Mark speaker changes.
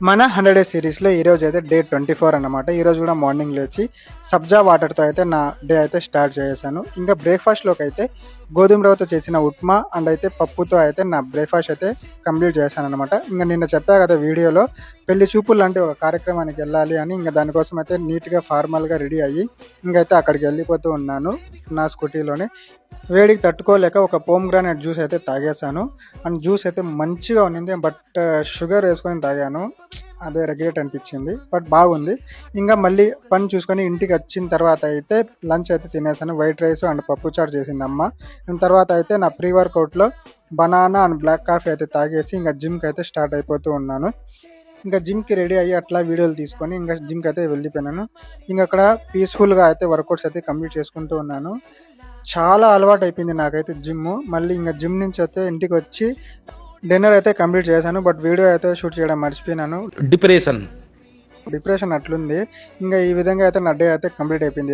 Speaker 1: మన 100 డేస్ సిరీస్లో ఈరోజు అయితే డే 24 అన్నమాట. ఈరోజు కూడా మార్నింగ్ లేచి సబ్జా వాటర్తో అయితే నా డే అయితే స్టార్ట్ చేసేసాను. ఇంకా బ్రేక్ఫాస్ట్లోకి అయితే గోధుమ రవ్వతో చేసిన ఉప్మా అండ్ అయితే పప్పుతో అయితే నా బ్రేక్ఫాస్ట్ అయితే కంప్లీట్ చేశాను అనమాట. ఇంకా నిన్న చెప్పా కదా వీడియోలో పెళ్లి చూపులు లాంటి ఒక కార్యక్రమానికి వెళ్ళాలి అని, ఇంకా దానికోసం అయితే నీట్గా ఫార్మల్గా రెడీ అయ్యి ఇంకైతే అక్కడికి వెళ్ళిపోతూ ఉన్నాను నా స్కూటీలోనే. వేడికి తట్టుకోలేక ఒక పోమ్గ్రానైట్ జ్యూస్ అయితే తాగేసాను. అండ్ జ్యూస్ అయితే మంచిగా ఉన్నింది, బట్ షుగర్ వేసుకొని తాగాను. అదే రెగ్రెట్ అనిపించింది, బట్ బాగుంది. ఇంకా మళ్ళీ పని చూసుకొని ఇంటికి వచ్చిన తర్వాత అయితే లంచ్ అయితే తినేసాను. వైట్ రైస్ అండ్ పప్పు చారు చేసింది అమ్మ. దాని తర్వాత అయితే నా ప్రీ వర్కౌట్లో బనానా అండ్ బ్లాక్ కాఫీ అయితే తాగేసి ఇంకా జిమ్కి అయితే స్టార్ట్ అయిపోతూ ఉన్నాను. ఇంకా జిమ్కి రెడీ అయ్యి అట్లా వీడియోలు తీసుకొని ఇంకా జిమ్కి అయితే వెళ్ళిపోయినాను. ఇంకా అక్కడ పీస్ఫుల్గా అయితే వర్కౌట్స్ అయితే కంప్లీట్ చేసుకుంటూ ఉన్నాను. చాలా అలవాటు అయిపోయింది నాకైతే జిమ్. మళ్ళీ ఇంకా జిమ్ నుంచి అయితే ఇంటికి వచ్చి డిన్నర్ అయితే కంప్లీట్ చేశాను, బట్ వీడియో అయితే షూట్ చేయడం మర్చిపోయినాను. డిప్రెషన్ అట్లుంది. ఇంకా ఈ విధంగా అయితే నా డే అయితే కంప్లీట్ అయిపోయింది.